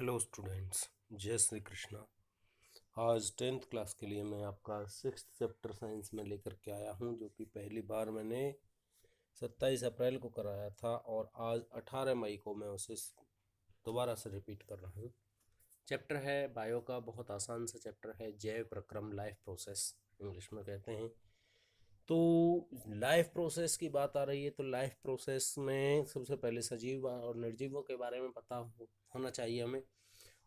Hello students, जय श्री कृष्णा। आज 10th class के लिए मैं आपका 6th चैप्टर साइंस में लेकर के आया हूं, जो कि पहली बार मैंने 27 अप्रैल को कराया था और आज 18 मई को मैं उसे दोबारा से रिपीट कर रहा हूं। चैप्टर है बायो का, बहुत आसान सा चैप्टर है, जैव प्रक्रम, लाइफ प्रोसेस इंग्लिश में कहते हैं। तो लाइफ प्रोसेस की बात आ रही है तो लाइफ प्रोसेस में सबसे पहले सजीव और निर्जीवों के बारे में पता होना चाहिए हमें।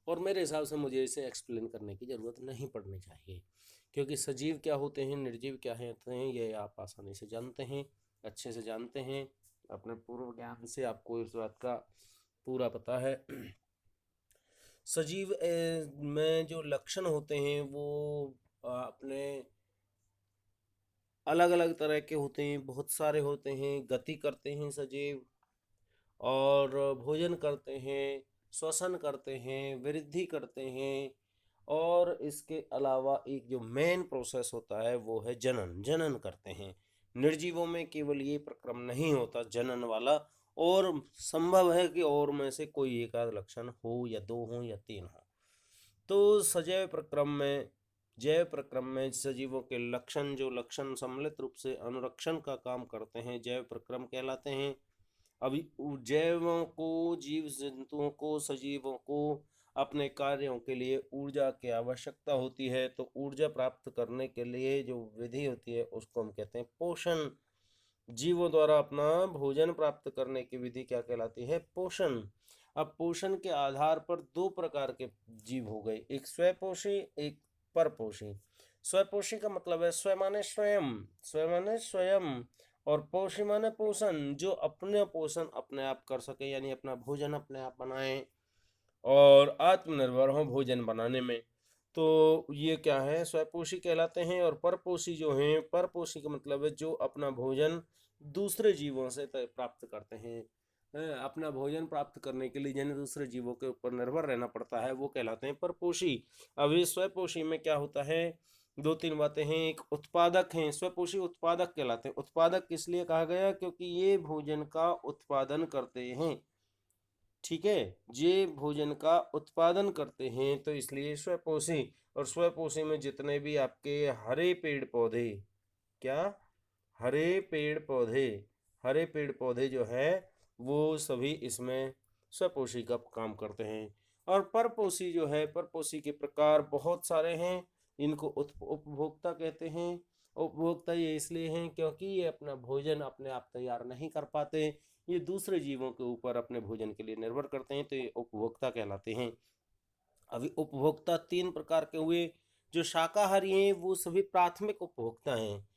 और मेरे हिसाब से मुझे इसे एक्सप्लेन करने की ज़रूरत नहीं पड़नी चाहिए, क्योंकि सजीव क्या होते हैं, निर्जीव क्या होते हैं, ये आप आसानी से जानते हैं, अच्छे से जानते हैं। अपने पूर्व ज्ञान से आपको इस बात का पूरा पता है। सजीव में जो लक्षण होते हैं वो अपने अलग अलग तरह के होते हैं, बहुत सारे होते हैं। गति करते हैं सजीव, और भोजन करते हैं, श्वसन करते हैं, वृद्धि करते हैं। और इसके अलावा एक जो मेन प्रोसेस होता है वो है जनन। जनन करते हैं। निर्जीवों में केवल ये प्रक्रम नहीं होता जनन वाला, और संभव है कि और में से कोई एक आध लक्षण हो, या दो हो, या तीन हो। तो सजैव प्रक्रम में, जैव प्रक्रम में सजीवों के लक्षण, जो लक्षण सम्मिलित रूप से अनुरक्षण का काम करते हैं, जैव प्रक्रम कहलाते हैं। अभी जैवों को, जीव जंतुओं को, सजीवों को अपने कार्यों के लिए ऊर्जा की आवश्यकता होती है। तो ऊर्जा प्राप्त करने के लिए जो विधि होती है उसको हम कहते हैं पोषण। जीवों द्वारा अपना भोजन प्राप्त करने की विधि क्या कहलाती है? पोषण। अब पोषण के आधार पर दो प्रकार के जीव हो गए, एक स्वपोषी, एक परपोषी। स्वपोषी का मतलब है स्व माने स्वयं, स्व माने स्वयं, और पोषी माने पोषण, जो अपने पोषण अपने आप कर सके, यानी अपना भोजन अपने आप बनाए और आत्मनिर्भर हो भोजन बनाने में। तो ये क्या है? स्वपोषी कहलाते हैं। और परपोषी जो हैं, परपोषी का मतलब है जो अपना भोजन दूसरे जीवों से प्राप्त करते हैं। अपना भोजन प्राप्त करने के लिए जिन्हें दूसरे जीवों के ऊपर निर्भर रहना पड़ता है वो कहलाते हैं परपोषी। अभी स्वपोषी में क्या होता है? दो तीन बातें हैं। एक उत्पादक हैं, स्वपोषी उत्पादक कहलाते हैं। उत्पादक इसलिए कहा गया क्योंकि ये भोजन का उत्पादन करते हैं। ठीक है, ये भोजन का उत्पादन करते हैं, तो इसलिए स्वपोषी। और स्वपोषी में जितने भी आपके हरे पेड़ पौधे, क्या? हरे पेड़ पौधे, हरे पेड़ पौधे जो है वो सभी इसमें स्वपोषी का काम करते हैं। और परपोषी जो है, परपोषी के प्रकार बहुत सारे हैं। इनको उपभोक्ता कहते हैं। उपभोक्ता ये इसलिए हैं क्योंकि ये अपना भोजन अपने आप तैयार नहीं कर पाते, ये दूसरे जीवों के ऊपर अपने भोजन के लिए निर्भर करते हैं, तो ये उपभोक्ता कहलाते हैं। अभी उपभोक्ता तीन प्रकार के हुए। जो शाकाहारी हैं वो सभी प्राथमिक उपभोक्ता हैं।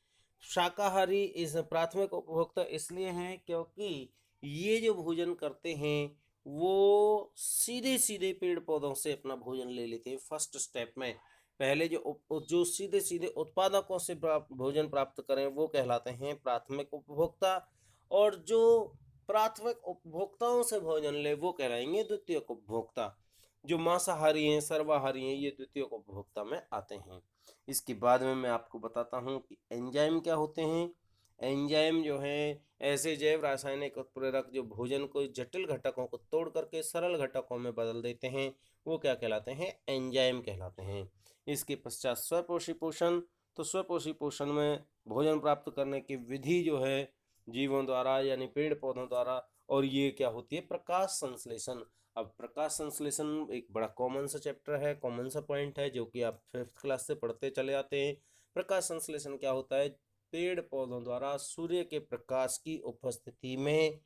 शाकाहारी इस प्राथमिक उपभोक्ता इसलिए हैं क्योंकि ये जो भोजन करते हैं वो सीधे सीधे पेड़ पौधों से अपना भोजन ले लेते हैं फर्स्ट स्टेप में। पहले जो सीधे सीधे उत्पादकों से भोजन प्राप्त करें वो कहलाते हैं प्राथमिक उपभोक्ता। और जो प्राथमिक उपभोक्ताओं से भोजन ले वो कहलाएंगे द्वितीयक उपभोक्ता। जो मांसाहारी हैं, सर्वाहारी हैं, ये द्वितीयक उपभोक्ता में आते हैं। इसके बाद में मैं आपको बताता हूँ कि एंजाइम क्या होते हैं। एंजाइम जो है ऐसे जैव रासायनिक उत्प्रेरक जो भोजन को जटिल घटकों को तोड़ करके सरल घटकों में बदल देते हैं, वो क्या कहलाते हैं? एंजाइम कहलाते हैं। इसके पश्चात स्वपोषी पोषण। तो स्वपोषी पोषण में भोजन प्राप्त करने की विधि जो है जीवों द्वारा, यानी पेड़ पौधों द्वारा। और ये क्या होती है? प्रकाश संश्लेषण। अब प्रकाश संश्लेषण एक बड़ा कॉमन सा चैप्टर है, कॉमन सा पॉइंट है, जो कि आप 5th क्लास से पढ़ते चले आते हैं। प्रकाश संश्लेषण क्या होता है? पेड़ पौधों द्वारा सूर्य के प्रकाश की उपस्थिति में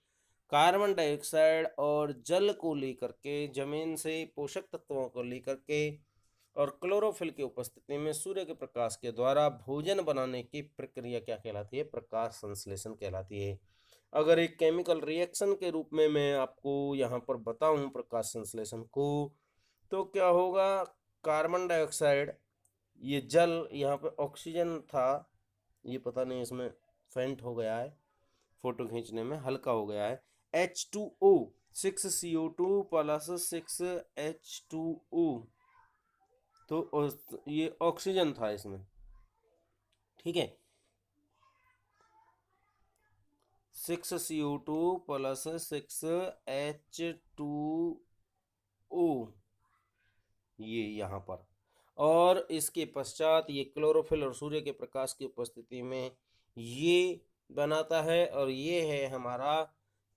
कार्बन डाइऑक्साइड और जल को लेकर के, जमीन से पोषक तत्वों को लेकर के, और क्लोरोफिल की उपस्थिति में सूर्य के प्रकाश के द्वारा भोजन बनाने की प्रक्रिया क्या कहलाती है? प्रकाश संश्लेषण कहलाती है। अगर एक केमिकल रिएक्शन के रूप में मैं आपको यहाँ पर बताऊं प्रकाश संश्लेषण को, तो क्या होगा? कार्बन डाइऑक्साइड, ये जल, यहाँ पे ऑक्सीजन था, ये पता नहीं इसमें फेंट हो गया है, फोटो खींचने में हल्का हो गया है। H2O, 6CO2 प्लस 6H2O, तो ये ऑक्सीजन था इसमें। ठीक है, 6CO2 प्लस 6H2O, ये यहाँ पर। और इसके पश्चात ये क्लोरोफिल और सूर्य के प्रकाश की उपस्थिति में ये बनाता है, और ये है हमारा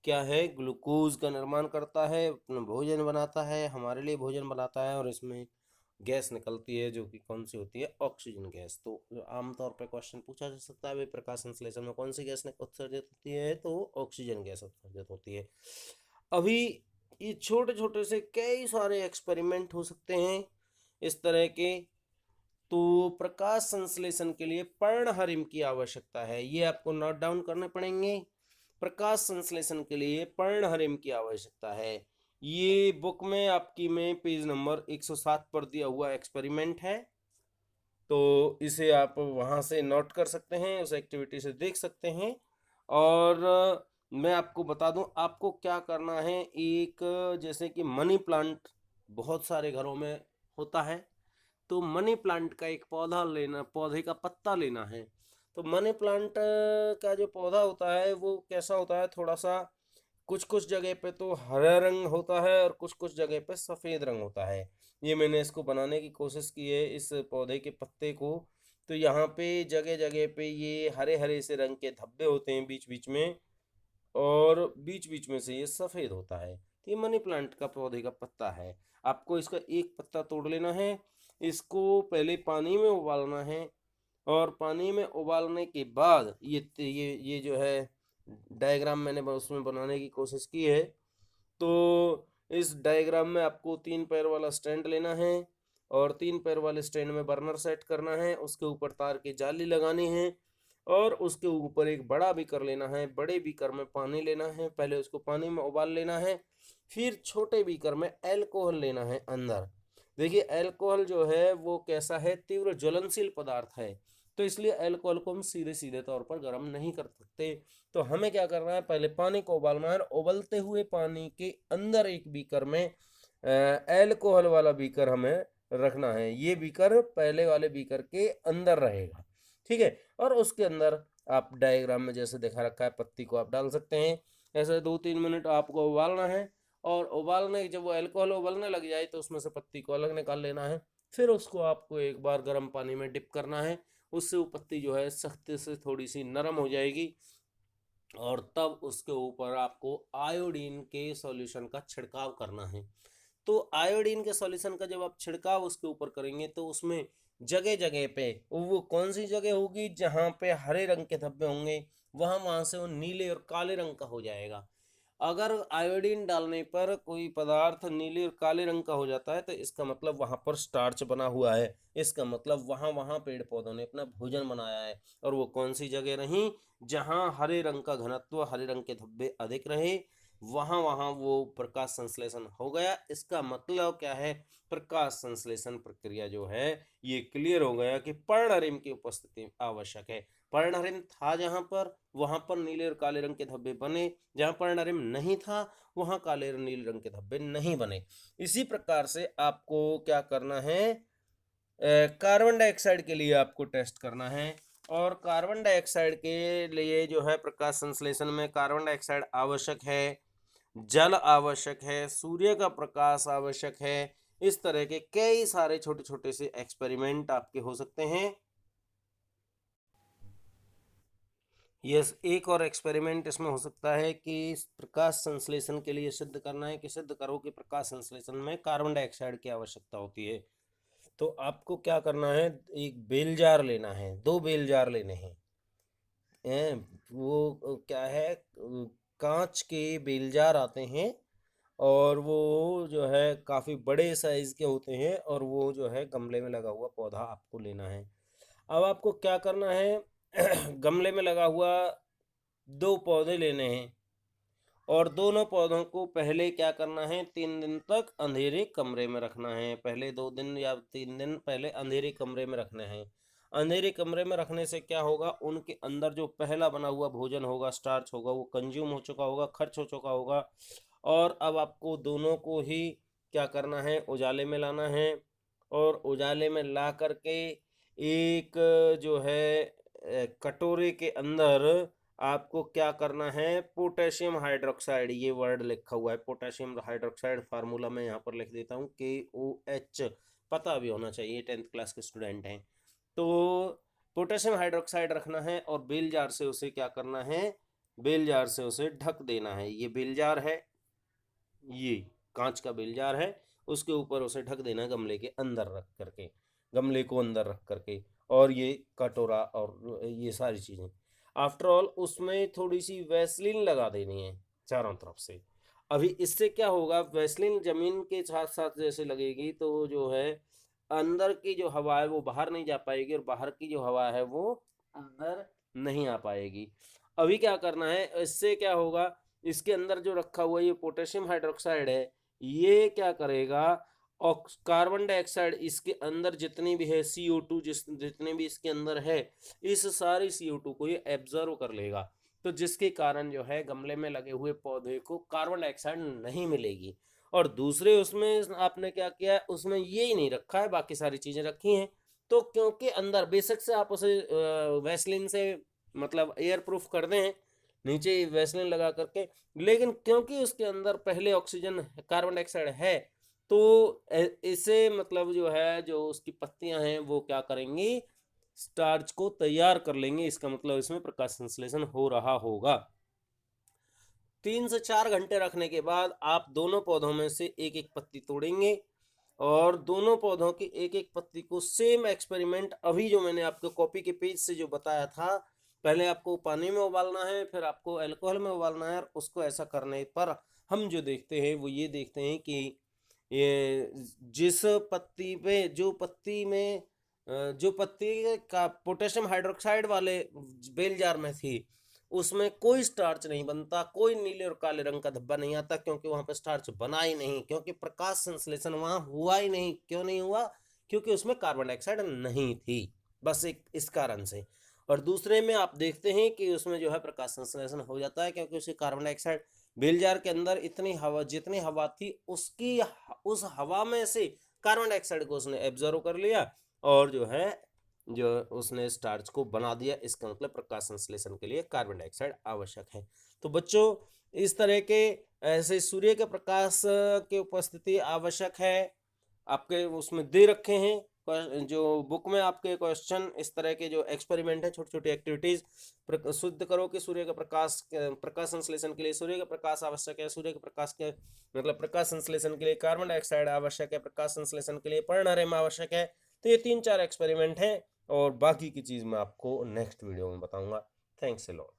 क्या है, ग्लूकोज का निर्माण करता है, अपना भोजन बनाता है, हमारे लिए भोजन बनाता है, और इसमें गैस निकलती है जो कि कौन सी होती है, ऑक्सीजन गैस। तो आमतौर पर क्वेश्चन पूछा जा सकता है भाई प्रकाश संश्लेषण में कौन सी गैस उत्सर्जित होती है, तो ऑक्सीजन गैस उत्सर्जित होती है। अभी ये छोटे छोटे से कई सारे एक्सपेरिमेंट हो सकते हैं इस तरह के। तो प्रकाश संश्लेषण के लिए पर्णहरिम की आवश्यकता है, ये आपको नोट डाउन करने पड़ेंगे। प्रकाश संश्लेषण के लिए पर्णहरिम की आवश्यकता है। ये बुक में आपकी में पेज नंबर 107 पर दिया हुआ एक्सपेरिमेंट है, तो इसे आप वहाँ से नोट कर सकते हैं, उस एक्टिविटी से देख सकते हैं। और मैं आपको बता दूं आपको क्या करना है। एक जैसे कि मनी प्लांट बहुत सारे घरों में होता है, तो मनी प्लांट का एक पौधा लेना, पौधे का पत्ता लेना है। तो मनी प्लांट का जो पौधा होता है वो कैसा होता है, थोड़ा सा कुछ कुछ जगह पे तो हरा रंग होता है और कुछ कुछ जगह पे सफ़ेद रंग होता है। ये मैंने इसको बनाने की कोशिश की है इस पौधे के पत्ते को। तो यहाँ पे जगह जगह पे ये हरे हरे से रंग के धब्बे होते हैं बीच बीच में, और बीच बीच में से ये सफ़ेद होता है। तो ये मनी प्लांट का पौधे का पत्ता है। आपको इसका एक पत्ता तोड़ लेना है, इसको पहले पानी में उबालना है, और पानी में उबालने के बाद ये जो है डायग्राम मैंने उसमें बनाने की कोशिश की है। तो इस डायग्राम में आपको 3 पैर वाला स्टैंड लेना है, और 3 पैर वाले स्टैंड में बर्नर सेट करना है, उसके ऊपर तार की जाली लगानी है, और उसके ऊपर एक बड़ा बीकर लेना है। बड़े बीकर में पानी लेना है, पहले उसको पानी में उबाल लेना है, फिर छोटे बीकर में अल्कोहल लेना है अंदर। देखिए अल्कोहल जो है वो कैसा है, तीव्र ज्वलनशील पदार्थ है, तो इसलिए अल्कोहल को हम सीधे सीधे तौर पर गर्म नहीं कर सकते। तो हमें क्या करना है, पहले पानी को उबालना है, और उबलते हुए पानी के अंदर एक बीकर में अल्कोहल वाला बीकर हमें रखना है। ये बीकर पहले वाले बीकर के अंदर रहेगा, ठीक है। और उसके अंदर आप डायग्राम में जैसे दिखा रखा है पत्ती को आप डाल सकते हैं। ऐसे 2-3 मिनट आपको उबालना है, और उबालने जब वो अल्कोहल उबलने लग जाए तो उसमें से पत्ती को अलग निकाल लेना है। फिर उसको आपको एक बार गर्म पानी में डिप करना है, उससे वो पत्ती जो है सख्त से थोड़ी सी नरम हो जाएगी, और तब उसके ऊपर आपको आयोडीन के सॉल्यूशन का छिड़काव करना है। तो आयोडीन के सॉल्यूशन का जब आप छिड़काव उसके ऊपर करेंगे तो उसमें जगह जगह पे वो कौन सी जगह होगी जहाँ पे हरे रंग के धब्बे होंगे, वहाँ से वो नीले और काले रंग का हो जाएगा। अगर आयोडीन डालने पर कोई पदार्थ नीले और काले रंग का हो जाता है तो इसका मतलब वहाँ पर स्टार्च बना हुआ है, इसका मतलब वहाँ वहाँ पेड़ पौधों ने अपना भोजन बनाया है। और वो कौन सी जगह रही, जहाँ हरे रंग का घनत्व, हरे रंग के धब्बे अधिक रहे, वहाँ वहाँ वो प्रकाश संश्लेषण हो गया। इसका मतलब क्या है, प्रकाश संश्लेषण प्रक्रिया जो है ये क्लियर हो गया कि पर्णरिम की उपस्थिति आवश्यक है। पर्णरिम था जहाँ पर, वहाँ पर नीले और काले रंग के धब्बे बने, जहाँ पर्णरिम नहीं था वहाँ काले और नीले रंग के धब्बे नहीं बने। इसी प्रकार से आपको क्या करना है, कार्बन डाइऑक्साइड के लिए आपको टेस्ट करना है। और कार्बन डाइऑक्साइड के लिए जो है प्रकाश संश्लेषण में कार्बन डाइऑक्साइड आवश्यक है, जल आवश्यक है, सूर्य का प्रकाश आवश्यक है। इस तरह के कई सारे छोटे छोटे से एक्सपेरिमेंट आपके हो सकते हैं। यस, एक और एक्सपेरिमेंट इसमें हो सकता है कि प्रकाश संश्लेषण के लिए सिद्ध करना है कि सिद्ध करो कि प्रकाश संश्लेषण में कार्बन डाइऑक्साइड की आवश्यकता होती है। तो आपको क्या करना है, एक बेल जार लेना है, 2 बेल जार लेने हैं। वो क्या है, कांच के बेल जार आते हैं, और वो जो है काफ़ी बड़े साइज के होते हैं, और वो जो है गमले में लगा हुआ पौधा आपको लेना है। अब आपको क्या करना है, गमले में लगा हुआ 2 पौधे लेने हैं, और दोनों पौधों को पहले क्या करना है, 3 दिन तक अंधेरे कमरे में रखना है। पहले 2 दिन या 3 दिन पहले अंधेरे कमरे में रखने हैं। अंधेरे कमरे में रखने से क्या होगा, उनके अंदर जो पहला बना हुआ भोजन होगा, स्टार्च होगा, वो कंज्यूम हो चुका होगा, खर्च हो चुका होगा। और अब आपको दोनों को ही क्या करना है, उजाले में लाना है, और उजाले में ला करके एक जो है कटोरे के अंदर आपको क्या करना है, पोटेशियम हाइड्रोक्साइड, ये वर्ड लिखा हुआ है पोटेशियम हाइड्रोक्साइड, फार्मूला मैं यहाँ पर लिख देता हूँ KOH पता भी होना चाहिए, 10th क्लास के स्टूडेंट हैं। तो पोटेशियम हाइड्रोक्साइड रखना है और बेल जार से उसे क्या करना है, बेल जार से उसे ढक देना है। ये बेल जार है, ये कांच का बेल जार है, उसके ऊपर उसे ढक देना है गमले के अंदर रख करके, गमले को अंदर रख करके, और ये कटोरा और ये सारी चीज़ें। आफ्टर ऑल उसमें थोड़ी सी वैसलीन लगा देनी है चारों तरफ से। अभी इससे क्या होगा, वैसलीन जमीन के साथ साथ जैसे लगेगी तो जो है अंदर की जो हवा है वो बाहर नहीं जा पाएगी, और बाहर की जो हवा है वो अंदर नहीं आ पाएगी। अभी क्या करना है, इससे क्या होगा, इसके अंदर जो रखा हुआ ये पोटेशियम हाइड्रोक्साइड है, ये क्या करेगा, कार्बन डाइऑक्साइड इसके अंदर जितनी भी है CO2, जितने भी इसके अंदर है, इस सारी CO2 को ये एब्जर्व कर लेगा। तो जिसके कारण जो है गमले में लगे हुए पौधे को कार्बन डाइऑक्साइड नहीं मिलेगी। और दूसरे उसमें आपने क्या किया है, उसमें ये ही नहीं रखा है, बाकी सारी चीज़ें रखी हैं। तो क्योंकि अंदर बेशक से आप उसे वैसलीन से मतलब एयर प्रूफ कर दें, नीचे वैसलीन लगा करके, लेकिन क्योंकि उसके अंदर पहले ऑक्सीजन कार्बन डाइऑक्साइड है, तो इसे मतलब जो है जो उसकी पत्तियां हैं वो क्या करेंगी, स्टार्च को तैयार कर लेंगे। इसका मतलब इसमें प्रकाश संश्लेषण हो रहा होगा। 3 से 4 घंटे रखने के बाद आप दोनों पौधों में से एक एक पत्ती तोड़ेंगे, और दोनों पौधों की एक एक पत्ती को सेम एक्सपेरिमेंट अभी जो मैंने आपको कॉपी के पेज से जो बताया था, पहले आपको पानी में उबालना है, फिर आपको अल्कोहल में उबालना है, और उसको ऐसा करने पर हम जो देखते हैं वो ये देखते हैं कि ये जिस पत्ती पे जो पत्ती का पोटेशियम हाइड्रोक्साइड वाले बेल जार में थी, उसमें कोई स्टार्च नहीं बनता, कोई नीले और काले रंग का धब्बा नहीं आता, क्योंकि वहां पे स्टार्च बना ही नहीं, क्योंकि प्रकाश संश्लेषण वहां हुआ ही नहीं। क्यों नहीं हुआ, क्योंकि उसमें कार्बन डाइऑक्साइड नहीं थी, बस एक इस कारण से। और दूसरे में आप देखते हैं कि उसमें जो है प्रकाश संश्लेषण हो जाता है, क्योंकि उसकी कार्बन डाइऑक्साइड बेल जार के अंदर इतनी हवा, जितनी हवा थी उसकी, उस हवा में से कार्बन डाइऑक्साइड को उसने एब्जॉर्व कर लिया, और जो है जो उसने स्टार्च को बना दिया। इसका मतलब प्रकाश संश्लेषण के लिए कार्बन डाइऑक्साइड आवश्यक है। तो बच्चों इस तरह के ऐसे सूर्य के प्रकाश की उपस्थिति आवश्यक है, आपके उसमें दे रखे हैं जो बुक में आपके क्वेश्चन, इस तरह के जो एक्सपेरिमेंट है, छोटी छोटी एक्टिविटीज शुद्ध करो कि सूर्य का प्रकाश संश्लेषण के लिए सूर्य का प्रकाश आवश्यक है, सूर्य के प्रकाश के मतलब प्रकाश संश्लेषण के लिए कार्बन डाइऑक्साइड आवश्यक है, प्रकाश संश्लेषण के लिए पर्णरेम आवश्यक है। तो ये 3-4 एक्सपेरिमेंट हैं, और बाकी की चीज़ मैं आपको नेक्स्ट वीडियो में बताऊंगा। Thanks a lot.